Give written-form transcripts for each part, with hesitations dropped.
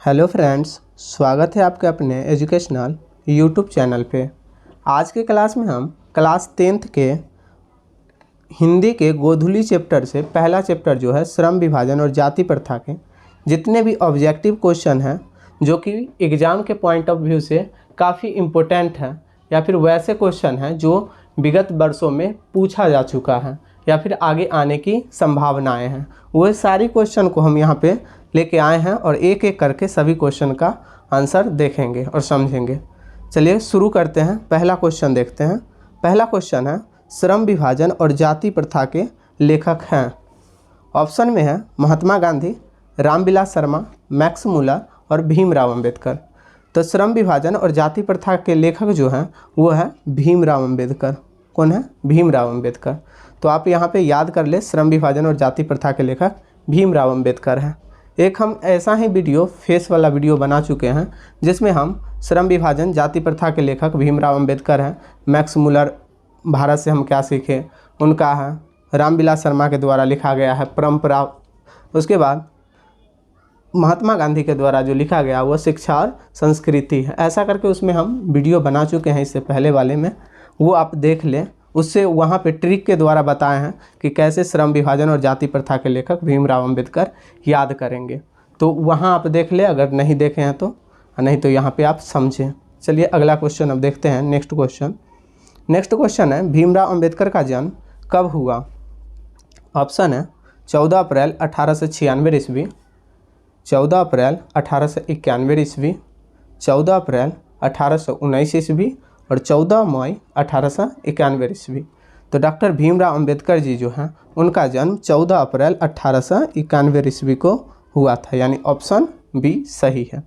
Hello friends, स्वागत है आपके अपने एजुकेशनल यूट्यूब चैनल पे। आज के क्लास में हम क्लास 10th के हिंदी के गोधुली चैप्टर से पहला चैप्टर जो है श्रम विभाजन और जाति प्रथा के जितने भी ऑब्जेक्टिव क्वेश्चन हैं जो कि एग्ज़ाम के पॉइंट ऑफ व्यू से काफ़ी इम्पोर्टेंट है या फिर वैसे क्वेश्चन हैं जो विगत वर्षों में पूछा जा चुका है या फिर आगे आने की संभावनाएं हैं, वह सारी क्वेश्चन को हम यहाँ पे लेके आए हैं और एक एक करके सभी क्वेश्चन का आंसर देखेंगे और समझेंगे। चलिए शुरू करते हैं। पहला क्वेश्चन देखते हैं। पहला क्वेश्चन है, श्रम विभाजन और जाति प्रथा के लेखक हैं। ऑप्शन में है महात्मा गांधी, रामविलास शर्मा, मैक्स मुलर और भीमराव अंबेडकर। तो श्रम विभाजन और जाति प्रथा के लेखक जो हैं वो है भीमराव अंबेडकर। कौन है? भीमराव अंबेडकर। तो आप यहाँ पे याद कर ले, श्रम विभाजन और जाति प्रथा के लेखक भीमराव अंबेडकर हैं। एक हम ऐसा ही वीडियो फेस वाला वीडियो बना चुके हैं जिसमें हम श्रम विभाजन जाति प्रथा के लेखक भीमराव अंबेडकर हैं, मैक्स मुलर भारत से हम क्या सीखे उनका है, रामविलास शर्मा के द्वारा लिखा गया है परंपरा, उसके बाद महात्मा गांधी के द्वारा जो लिखा गया वो शिक्षा और संस्कृति है। ऐसा करके उसमें हम वीडियो बना चुके हैं इससे पहले वाले में, वो आप देख लें। उससे वहाँ पे ट्रिक के द्वारा बताए हैं कि कैसे श्रम विभाजन और जाति प्रथा के लेखक भीमराव अंबेडकर याद करेंगे। तो वहाँ आप देख ले अगर नहीं देखे हैं तो, नहीं तो यहाँ पे आप समझें। चलिए अगला क्वेश्चन अब देखते हैं। नेक्स्ट क्वेश्चन है, भीमराव अंबेडकर का जन्म कब हुआ? ऑप्शन है 14 अप्रैल 1896 ईस्वी, 14 अप्रैल 1891 ईस्वी, 14 अप्रैल 1819 ईस्वी और 14 मई 1891 ईस्वी। तो डॉक्टर भीमराव अंबेडकर जी जो हैं उनका जन्म 14 अप्रैल 1891 ईस्वी को हुआ था, यानी ऑप्शन बी सही है।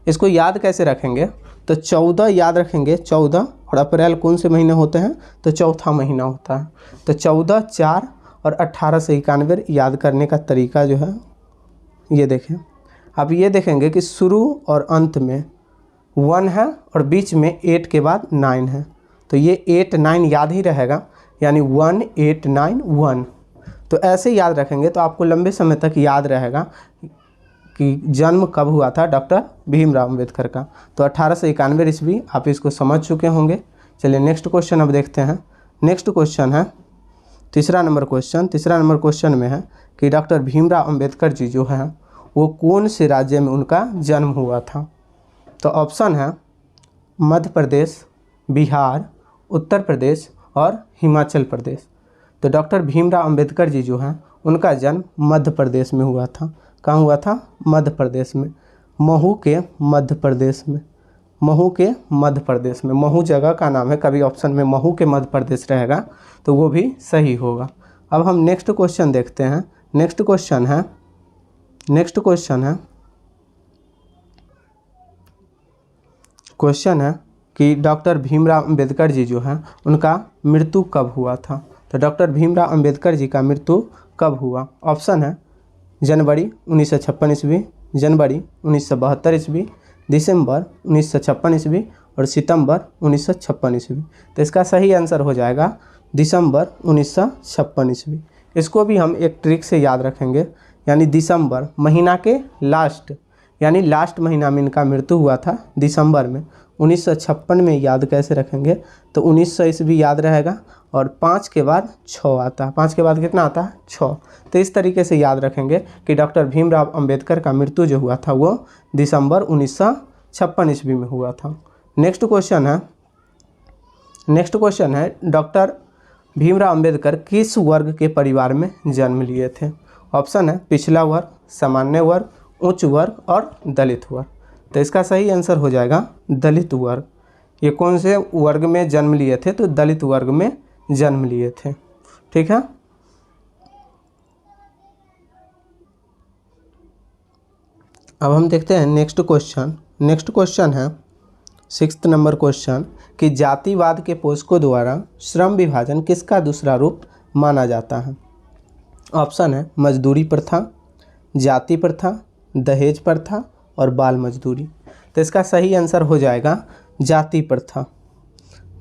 इसको याद कैसे रखेंगे? तो 14 याद रखेंगे, 14 और अप्रैल कौन से महीने होते हैं? तो चौथा महीना होता है। तो 14, 4 और 1891 याद करने का तरीका जो है ये देखें। अब ये देखेंगे कि शुरू और अंत में 1 है और बीच में 8 के बाद 9 है, तो ये 8, 9 याद ही रहेगा, यानी 1, 8, 9, 1। तो ऐसे याद रखेंगे तो आपको लंबे समय तक याद रहेगा कि जन्म कब हुआ था डॉक्टर भीमराव अंबेडकर का। तो 1891 ईस्वी आप इसको समझ चुके होंगे। चलिए नेक्स्ट क्वेश्चन अब देखते हैं। नेक्स्ट क्वेश्चन है तीसरा नंबर क्वेश्चन में है कि डॉक्टर भीमराव अंबेडकर जी जो हैं वो कौन से राज्य में उनका जन्म हुआ था? तो ऑप्शन है मध्य प्रदेश, बिहार, उत्तर प्रदेश और हिमाचल प्रदेश। तो डॉक्टर भीमराव अंबेडकर जी जो हैं उनका जन्म मध्य प्रदेश में हुआ था। कहाँ हुआ था? मध्य प्रदेश में, महू के मध्य प्रदेश में, महू के मध्य प्रदेश में। महू जगह का नाम है, कभी ऑप्शन में महू के मध्य प्रदेश रहेगा तो वो भी सही होगा। अब हम नेक्स्ट क्वेश्चन देखते हैं। नेक्स्ट क्वेश्चन है कि डॉक्टर भीमराव अंबेडकर जी जो हैं उनका मृत्यु कब हुआ था? तो डॉक्टर भीमराव अंबेडकर जी का मृत्यु कब हुआ? ऑप्शन है जनवरी 1956 ईस्वी, जनवरी 1972 ईस्वी, दिसंबर 1956 ईस्वी और सितंबर 1956 ईस्वी। तो इसका सही आंसर हो जाएगा दिसंबर 1956 ईस्वी। इसको भी हम एक ट्रिक से याद रखेंगे, यानी दिसंबर महीना के लास्ट, यानी लास्ट महीना में इनका मृत्यु हुआ था दिसंबर में। 1956 में याद कैसे रखेंगे? तो 1900 ईस्वी याद रहेगा और 5 के बाद 6 आता है। 5 के बाद कितना आता है? 6। तो इस तरीके से याद रखेंगे कि डॉक्टर भीमराव अंबेडकर का मृत्यु जो हुआ था वो दिसंबर 1956 ईस्वी में हुआ था। नेक्स्ट क्वेश्चन है डॉक्टर भीमराव अंबेडकर किस वर्ग के परिवार में जन्म लिए थे? ऑप्शन है पिछला वर्ग, सामान्य वर्ग, उच्च वर्ग और दलित वर्ग। तो इसका सही आंसर हो जाएगा दलित वर्ग। ये कौन से वर्ग में जन्म लिए थे? तो दलित वर्ग में जन्म लिए थे। ठीक है। अब हम देखते हैं नेक्स्ट क्वेश्चन है 6th नंबर क्वेश्चन कि जातिवाद के पोषकों द्वारा श्रम विभाजन किसका दूसरा रूप माना जाता है? ऑप्शन है मजदूरी प्रथा, जाति प्रथा, दहेज प्रथा और बाल मजदूरी। तो इसका सही आंसर हो जाएगा जाति प्रथा।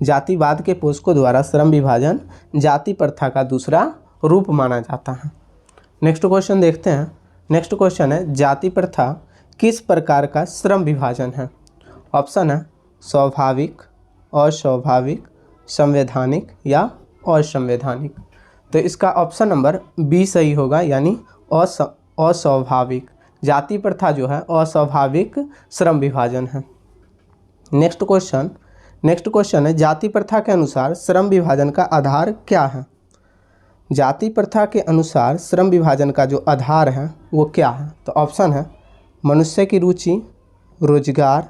जातिवाद के पोषकों द्वारा श्रम विभाजन जाति प्रथा का दूसरा रूप माना जाता है। नेक्स्ट क्वेश्चन देखते हैं। नेक्स्ट क्वेश्चन है जाति प्रथा किस प्रकार का श्रम विभाजन है? ऑप्शन है स्वाभाविक, अस्वाभाविक, संवैधानिक या असंवैधानिक। तो इसका ऑप्शन नंबर बी सही होगा, यानी अस्वाभाविक। जाति प्रथा जो है अस्वाभाविक श्रम विभाजन है। नेक्स्ट क्वेश्चन है जाति प्रथा के अनुसार श्रम विभाजन का आधार क्या है? जाति प्रथा के अनुसार श्रम विभाजन का जो आधार है वो क्या है? तो ऑप्शन है मनुष्य की रुचि, रोजगार,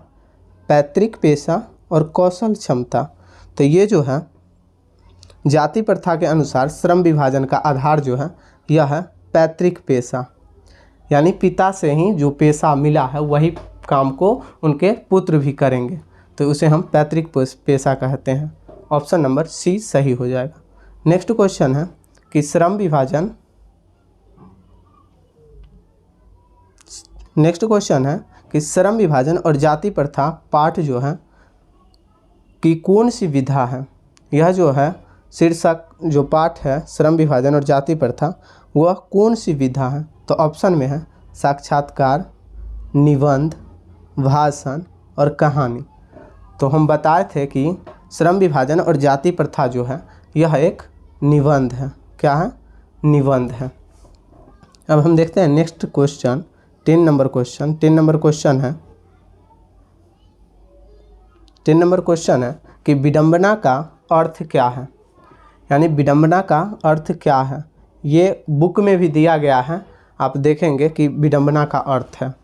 पैतृक पेशा और कौशल क्षमता। तो ये जो है जाति प्रथा के अनुसार श्रम विभाजन का आधार जो है यह है पैतृक पेशा, यानी पिता से ही जो पेशा मिला है वही काम को उनके पुत्र भी करेंगे, तो उसे हम पैतृक पेशा कहते हैं। ऑप्शन नंबर सी सही हो जाएगा। नेक्स्ट क्वेश्चन है कि श्रम विभाजन और जाति प्रथा पाठ जो है कि कौन सी विधा है? यह जो है शीर्षक जो पाठ है श्रम विभाजन और जाति प्रथा वह कौन सी विधा है? तो ऑप्शन में है साक्षात्कार, निबंध, भाषण और कहानी। तो हम बताए थे कि श्रम विभाजन और जाति प्रथा जो है यह एक निबंध है। क्या है? निबंध है। अब हम देखते हैं नेक्स्ट क्वेश्चन, 10 नंबर क्वेश्चन है कि विडंबना का अर्थ क्या है? यानी विडंबना का अर्थ क्या है? ये बुक में भी दिया गया है, आप देखेंगे कि विडंबना का अर्थ है।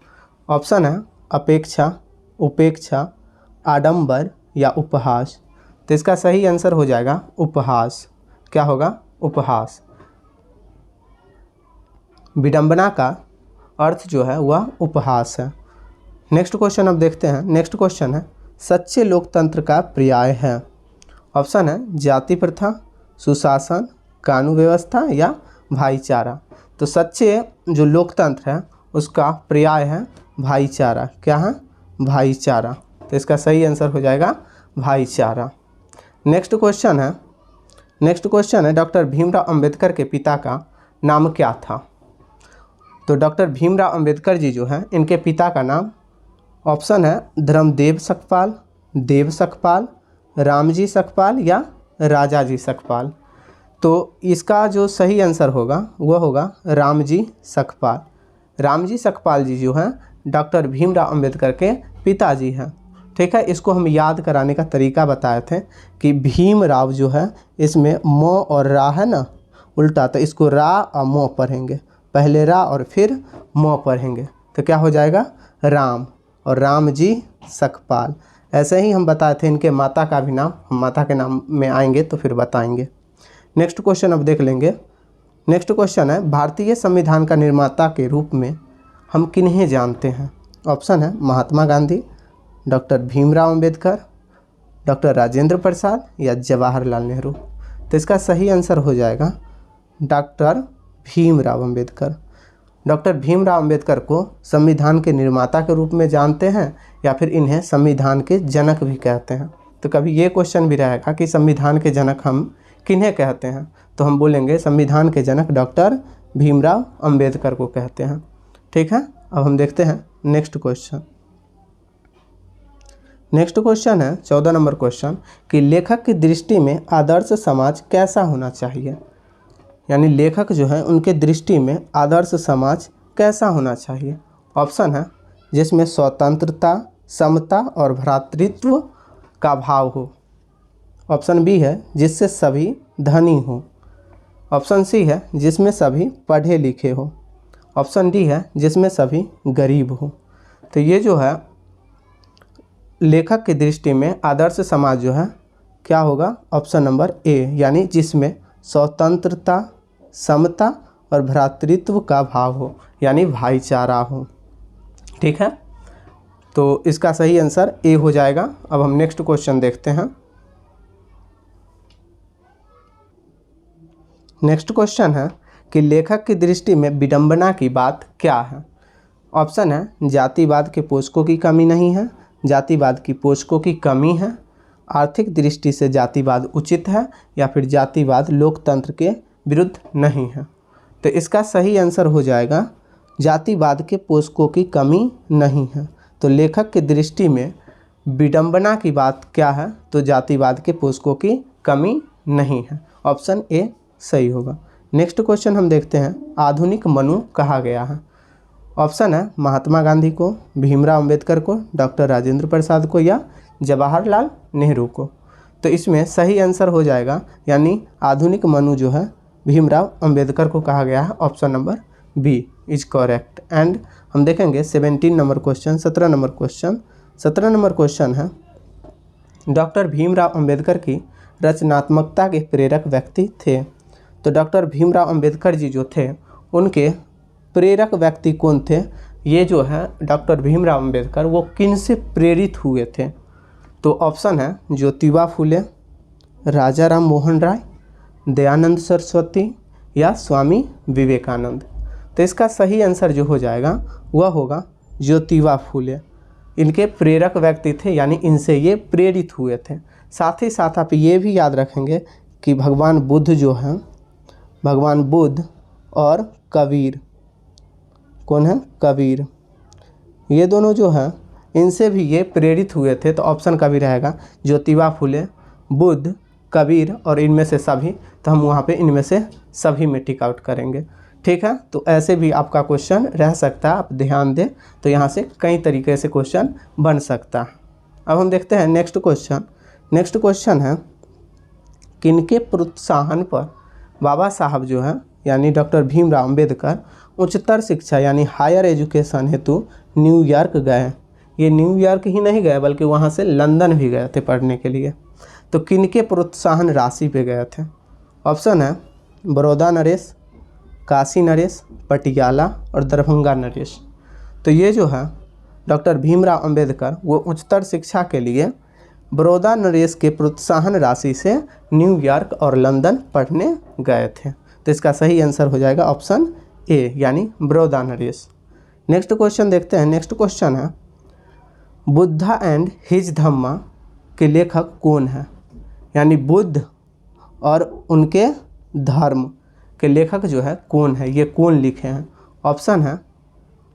ऑप्शन है अपेक्षा, उपेक्षा, आडंबर या उपहास। तो इसका सही आंसर हो जाएगा उपहास। क्या होगा? उपहास। विडंबना का अर्थ जो है वह उपहास है। नेक्स्ट क्वेश्चन अब देखते हैं। नेक्स्ट क्वेश्चन है सच्चे लोकतंत्र का पर्याय है। ऑप्शन है जाति प्रथा, सुशासन, कानून व्यवस्था या भाईचारा। तो सच्चे जो लोकतंत्र है उसका पर्याय है भाईचारा। क्या है? भाईचारा। तो इसका सही आंसर हो जाएगा भाईचारा। नेक्स्ट क्वेश्चन है डॉक्टर भीमराव अंबेडकर के पिता का नाम क्या था? तो डॉक्टर भीमराव अंबेडकर जी जो हैं इनके पिता का नाम, ऑप्शन है धर्मदेव सकपाल, देव सकपाल, रामजी सकपाल या राजाजी सकपाल। तो इसका जो सही आंसर होगा वह होगा रामजी सकपाल। रामजी सकपाल जी जो हैं डॉक्टर भीमराव अंबेडकर के पिताजी हैं। ठीक है, इसको हम याद कराने का तरीका बताए थे कि भीमराव जो है इसमें म और रा है ना उल्टा, तो इसको रा और म पढ़ेंगे, पहले रा और फिर म पढ़ेंगे, तो क्या हो जाएगा? राम। और रामजी सकपाल। ऐसे ही हम बताए थे इनके माता का भी नाम, हम माता के नाम में आएंगे तो फिर बताएंगे। नेक्स्ट क्वेश्चन अब देख लेंगे। नेक्स्ट क्वेश्चन है भारतीय संविधान का निर्माता के रूप में हम किन्हें जानते हैं? ऑप्शन है महात्मा गांधी, डॉक्टर भीमराव अंबेडकर, डॉक्टर राजेंद्र प्रसाद या जवाहरलाल नेहरू। तो इसका सही आंसर हो जाएगा डॉक्टर भीमराव अंबेडकर। डॉक्टर भीमराव अंबेडकर को संविधान के निर्माता के रूप में जानते हैं या फिर इन्हें संविधान के जनक भी कहते हैं। तो कभी ये क्वेश्चन भी रहेगा कि संविधान के जनक हम किन्हें कहते हैं? तो हम बोलेंगे संविधान के जनक डॉक्टर भीमराव अंबेडकर को कहते हैं। ठीक है, अब हम देखते हैं नेक्स्ट क्वेश्चन। नेक्स्ट क्वेश्चन है 14 नंबर क्वेश्चन कि लेखक की दृष्टि में आदर्श समाज कैसा होना चाहिए? यानी लेखक जो है उनके दृष्टि में आदर्श समाज कैसा होना चाहिए? ऑप्शन है जिसमें स्वतंत्रता, समता और भ्रातृत्व का भाव हो। ऑप्शन बी है जिससे सभी धनी हो। ऑप्शन सी है जिसमें सभी पढ़े लिखे हो। ऑप्शन डी है जिसमें सभी गरीब हो। तो ये जो है लेखक की दृष्टि में आदर्श समाज जो है क्या होगा? ऑप्शन नंबर ए, यानी जिसमें स्वतंत्रता, समता और भ्रातृत्व का भाव हो, यानी भाईचारा हो। ठीक है, तो इसका सही आंसर ए हो जाएगा। अब हम नेक्स्ट क्वेश्चन देखते हैं। नेक्स्ट क्वेश्चन है कि लेखक की दृष्टि में विडंबना की बात क्या है? ऑप्शन है जातिवाद के पोषकों की कमी नहीं है, जातिवाद की पोषकों की कमी है, आर्थिक दृष्टि से जातिवाद उचित है या फिर जातिवाद लोकतंत्र के विरुद्ध नहीं है। तो इसका सही आंसर हो जाएगा जातिवाद के पोषकों की कमी नहीं है। तो लेखक की दृष्टि में विडंबना की बात क्या है? तो जातिवाद के पोषकों की कमी नहीं है। ऑप्शन ए सही होगा। नेक्स्ट क्वेश्चन हम देखते हैं, आधुनिक मनु कहा गया है? ऑप्शन है महात्मा गांधी को, भीमराव अंबेडकर को, डॉक्टर राजेंद्र प्रसाद को या जवाहरलाल नेहरू को। तो इसमें सही आंसर हो जाएगा, यानी आधुनिक मनु जो है भीमराव अंबेडकर को कहा गया है। Option number B is correct. And हम देखेंगे 17 नंबर क्वेश्चन, 17 नंबर क्वेश्चन है, डॉक्टर भीमराव अंबेडकर की रचनात्मकता के प्रेरक व्यक्ति थे। तो डॉक्टर भीमराव अंबेडकर जी जो थे उनके प्रेरक व्यक्ति कौन थे? ये जो है डॉक्टर भीमराव अंबेडकर वो किन से प्रेरित हुए थे? तो ऑप्शन है ज्योतिबा फुले, राजा राम मोहन राय, दयानंद सरस्वती या स्वामी विवेकानंद। तो इसका सही आंसर जो हो जाएगा वह होगा ज्योतिबा फुले। इनके प्रेरक व्यक्ति थे, यानी इनसे ये प्रेरित हुए थे। साथ ही साथ आप ये भी याद रखेंगे कि भगवान बुद्ध जो हैं, भगवान बुद्ध और कबीर, कौन है? कबीर। ये दोनों जो हैं इनसे भी ये प्रेरित हुए थे। तो ऑप्शन का भी रहेगा ज्योतिबा फुले, बुद्ध, कबीर और इनमें से सभी। तो हम वहाँ पे इनमें से सभी में टिक आउट करेंगे। ठीक है, तो ऐसे भी आपका क्वेश्चन रह सकता है, आप ध्यान दें। तो यहाँ से कई तरीके से क्वेश्चन बन सकता है। अब हम देखते हैं नेक्स्ट क्वेश्चन। नेक्स्ट क्वेश्चन है, किनके प्रोत्साहन पर बाबा साहब जो है यानी डॉक्टर भीमराव अंबेडकर उच्चतर शिक्षा यानी हायर एजुकेशन हेतु न्यूयॉर्क गए? ये न्यूयॉर्क ही नहीं गए बल्कि वहाँ से लंदन भी गए थे पढ़ने के लिए। तो किनके प्रोत्साहन राशि पे गए थे? ऑप्शन है बड़ौदा नरेश, काशी नरेश, पटियाला और दरभंगा नरेश। तो ये जो है डॉक्टर भीमराव अंबेडकर वो उच्चतर शिक्षा के लिए बड़ौदा नरेश के प्रोत्साहन राशि से न्यूयॉर्क और लंदन पढ़ने गए थे। तो इसका सही आंसर हो जाएगा ऑप्शन ए, यानी बड़ौदा नरेश। नेक्स्ट क्वेश्चन देखते हैं। नेक्स्ट क्वेश्चन है, बुद्धा एंड हिज धम्मा के लेखक कौन है? यानी बुद्ध और उनके धर्म के लेखक जो है कौन है, ये कौन लिखे हैं? ऑप्शन है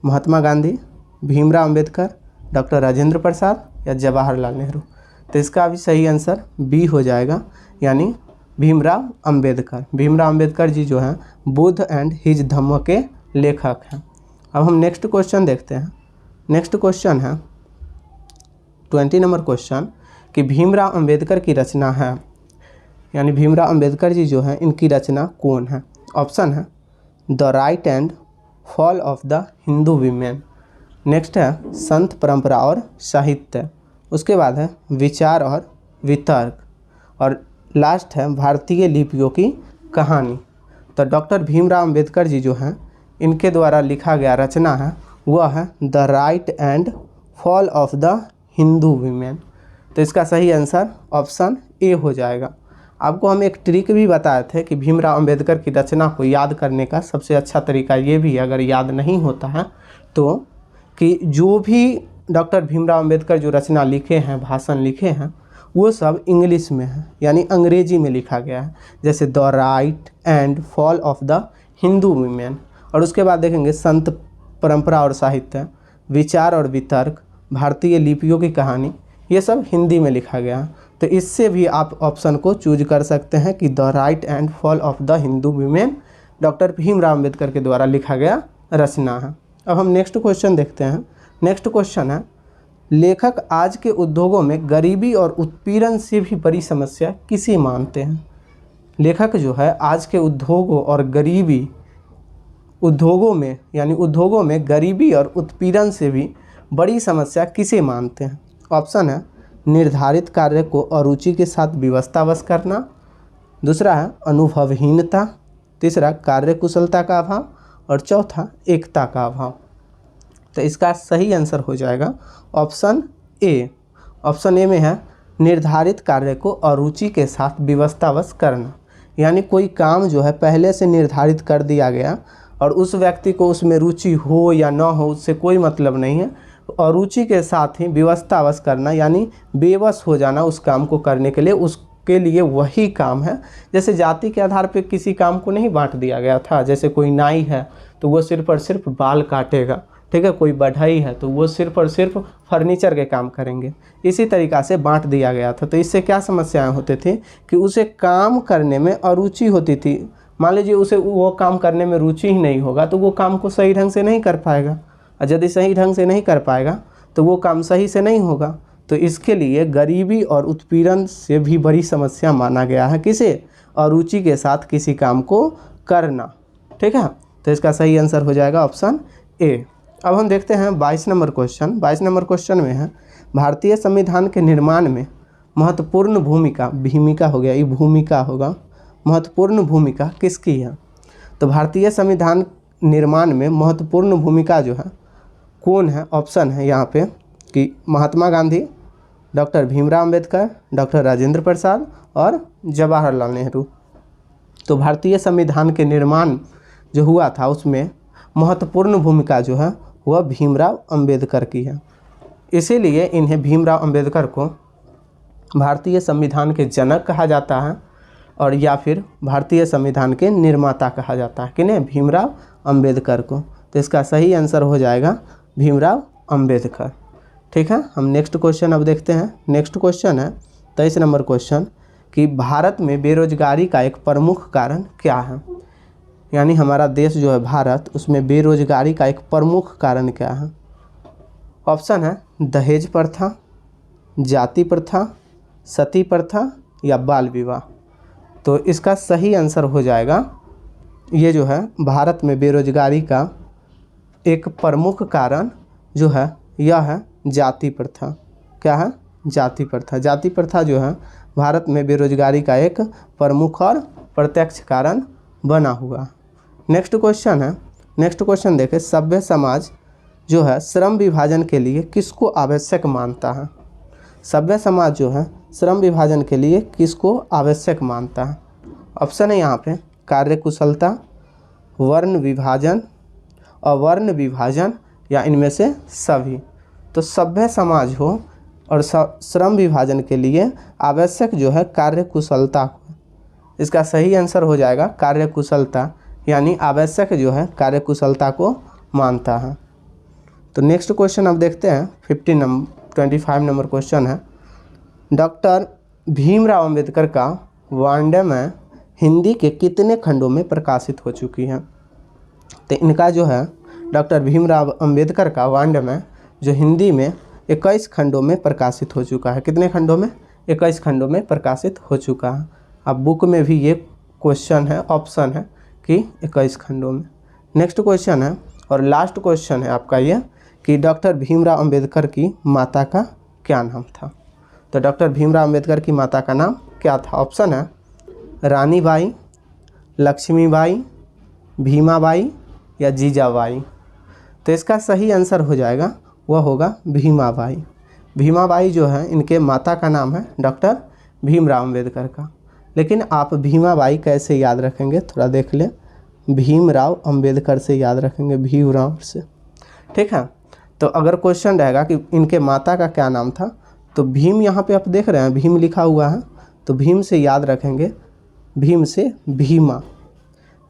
महात्मा गांधी, भीमराव अंबेडकर, डॉक्टर राजेंद्र प्रसाद या जवाहरलाल नेहरू। तो इसका भी सही आंसर बी हो जाएगा, यानी भीमराव अंबेडकर। भीमराव अंबेडकर जी जो हैं बुद्ध एंड हिज धम्म के लेखक हैं। अब हम नेक्स्ट क्वेश्चन देखते हैं। नेक्स्ट क्वेश्चन है 20 नंबर क्वेश्चन कि भीमराव अंबेडकर की रचना है, यानी भीमराव अंबेडकर जी जो हैं इनकी रचना कौन है? ऑप्शन है the right and fall of the Hindu women. Next है संत परंपरा और साहित्य। उसके बाद है विचार और वितर्क, और लास्ट है भारतीय लिपियों की कहानी। तो डॉक्टर भीमराव अंबेडकर जी जो हैं इनके द्वारा लिखा गया रचना है वह है the right and fall of the Hindu women. तो इसका सही आंसर ऑप्शन ए हो जाएगा। आपको हम एक ट्रिक भी बताए थे कि भीमराव अंबेडकर की रचना को याद करने का सबसे अच्छा तरीका ये भी है, अगर याद नहीं होता है तो, कि जो भी डॉक्टर भीमराव अंबेडकर जो रचना लिखे हैं, भाषण लिखे हैं, वो सब इंग्लिश में है, यानी अंग्रेजी में लिखा गया है। जैसे the right and fall of the Hindu women, और उसके बाद देखेंगे संत परंपरा और साहित्य, विचार और वितर्क, भारतीय लिपियों की कहानी, ये सब हिंदी में लिखा गया है। तो इससे भी आप ऑप्शन को चूज कर सकते हैं कि the right and fall of the Hindu women doctor Bhimrao Ambedkar के द्वारा लिखा गया रचना है। अब हम नेक्स्ट क्वेश्चन देखते हैं। नेक्स्ट क्वेश्चन है, लेखक आज के उद्योगों में गरीबी और उत्पीड़न से भी बड़ी समस्या किसे मानते हैं? लेखक जो है आज के उद्योगों और गरीबी उद्योगों में, यानी उद्योगों में गरीबी और उत्पीड़न से भी बड़ी समस्या किसे मानते हैं? ऑप्शन है निर्धारित कार्य को अरुचि के साथ व्यवस्थावश करना, दूसरा है अनुभवहीनता, तीसरा कार्य कुशलता का अभाव और चौथा एकता का अभाव। तो इसका सही आंसर हो जाएगा ऑप्शन ए। ऑप्शन ए में है निर्धारित कार्य को अरुचि के साथ व्यवस्थावश करना, यानी कोई काम जो है पहले से निर्धारित कर दिया गया और उस व्यक्ति को उसमें रुचि हो या ना हो उससे कोई मतलब नहीं है, अरुचि के साथ ही व्यवस्थावश करना, यानी बेबस हो जाना उस काम को करने के लिए, उसके लिए वही काम है। जैसे जाति के आधार पर किसी काम को नहीं बांट दिया गया था, जैसे कोई नाई है तो वो सिर्फ और सिर्फ बाल काटेगा, ठीक है। कोई बढ़ई है तो वो सिर्फ और सिर्फ फर्नीचर के काम करेंगे। इसी तरीक़ा से बांट दिया गया था। तो इससे क्या समस्याएं होती थी कि उसे काम करने में अरुचि होती थी। मान लीजिए उसे वो काम करने में रुचि ही नहीं होगा तो वो काम को सही ढंग से नहीं कर पाएगा, और यदि सही ढंग से नहीं कर पाएगा तो वो काम सही से नहीं होगा। तो इसके लिए गरीबी और उत्पीड़न से भी बड़ी समस्या माना गया है किसे, अरुचि के साथ किसी काम को करना, ठीक है। तो इसका सही आंसर हो जाएगा ऑप्शन ए। अब हम देखते हैं 22 नंबर क्वेश्चन। 22 नंबर क्वेश्चन में है भारतीय संविधान के निर्माण में महत्वपूर्ण भूमिका, भूमिका हो गया, ये भूमिका होगा, महत्वपूर्ण भूमिका किसकी है। तो भारतीय संविधान निर्माण में महत्वपूर्ण भूमिका जो है कौन है, ऑप्शन है यहाँ पे कि महात्मा गांधी, डॉक्टर भीमराव अंबेडकर, डॉक्टर राजेंद्र प्रसाद और जवाहरलाल नेहरू। तो भारतीय संविधान के निर्माण जो हुआ था उसमें महत्वपूर्ण भूमिका जो है वह भीमराव अंबेडकर की है। इसीलिए इन्हें भीमराव अंबेडकर को भारतीय संविधान के जनक कहा जाता है, और या फिर भारतीय संविधान के निर्माता कहा जाता है। किन्हें, भीमराव अंबेडकर को। तो इसका सही आंसर हो जाएगा भीमराव अंबेडकर, ठीक है। हम नेक्स्ट क्वेश्चन अब देखते हैं। नेक्स्ट क्वेश्चन है 23 नंबर क्वेश्चन कि भारत में बेरोजगारी का एक प्रमुख कारण क्या है। यानी हमारा देश जो है भारत, उसमें बेरोजगारी का एक प्रमुख कारण क्या है। ऑप्शन है दहेज प्रथा, जाति प्रथा, सती प्रथा या बाल विवाह। तो इसका सही आंसर हो जाएगा ये जो है भारत में बेरोजगारी का एक प्रमुख कारण जो है यह है जाति प्रथा। क्या है, जाति प्रथा। जाति प्रथा जो है भारत में बेरोजगारी का एक प्रमुख और प्रत्यक्ष कारण बना हुआ। नेक्स्ट क्वेश्चन है, नेक्स्ट क्वेश्चन देखें, सभ्य समाज जो है श्रम विभाजन के लिए किसको आवश्यक मानता है। सभ्य समाज जो है श्रम विभाजन के लिए किसको आवश्यक मानता है। ऑप्शन है यहाँ पे कार्य कुशलता, वर्ण विभाजन, अवर्ण विभाजन या इनमें से सभी। तो सभ्य समाज हो और श्रम विभाजन के लिए आवश्यक जो है कार्य कुशलता। इसका सही आंसर हो जाएगा कार्य कुशलता, यानी आवश्यक जो है कार्य कुशलता को मानता है। तो नेक्स्ट क्वेश्चन अब देखते हैं 25 नंबर क्वेश्चन है, डॉक्टर भीमराव अंबेडकर का वाङ्मय हिंदी के कितने खंडों में प्रकाशित हो चुकी है। तो इनका जो है डॉक्टर भीमराव अंबेडकर का वाङ्मय जो हिंदी में 21 खंडों में प्रकाशित हो चुका है। कितने खंडों में, 21 खंडों में प्रकाशित हो चुका है। अब बुक में भी ये क्वेश्चन है, ऑप्शन है कि 21 खंडों में। नेक्स्ट क्वेश्चन है और लास्ट क्वेश्चन है आपका ये कि डॉक्टर भीमराव अंबेडकर की माता का क्या नाम था। तो डॉक्टर भीमराव अंबेडकर की माता का नाम क्या था। ऑप्शन है रानी बाई, लक्ष्मीबाई, भीमाबाई या जीजाबाई। तो इसका सही आंसर हो जाएगा वह होगा भीमाबाई। भीमाबाई जो है इनके माता का नाम है डॉक्टर भीमराव अंबेडकर का। लेकिन आप भीमाबाई कैसे याद रखेंगे थोड़ा देख लें, भीमराव अंबेडकर से याद रखेंगे, भीमराव से, ठीक है। तो अगर क्वेश्चन रहेगा कि इनके माता का क्या नाम था तो भीम, यहाँ पे आप देख रहे हैं भीम लिखा हुआ है, तो भीम से याद रखेंगे, भीम से भीमा,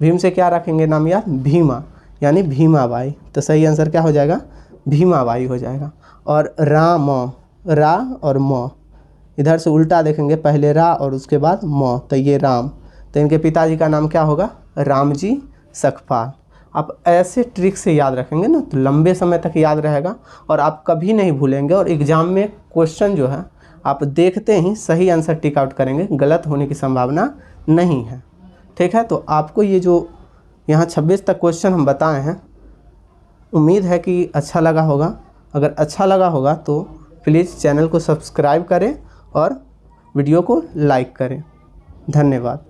भीम से क्या रखेंगे नाम याद, भीमा, यानी भीमाबाई। तो सही आंसर क्या हो जाएगा, भीमाबाई हो जाएगा। और राम, रा और म, इधर से उल्टा देखेंगे, पहले रा और उसके बाद म, तो ये राम। तो इनके पिताजी का नाम क्या होगा, रामजी सखपाल। आप ऐसे ट्रिक से याद रखेंगे ना तो लंबे समय तक याद रहेगा और आप कभी नहीं भूलेंगे। और एग्ज़ाम में क्वेश्चन जो है आप देखते ही सही आंसर टिक आउट करेंगे, गलत होने की संभावना नहीं है, ठीक है। तो आपको ये जो यहाँ 26 तक क्वेश्चन हम बताए हैं, उम्मीद है कि अच्छा लगा होगा। अगर अच्छा लगा होगा तो प्लीज़ चैनल को सब्सक्राइब करें और वीडियो को लाइक करें। धन्यवाद।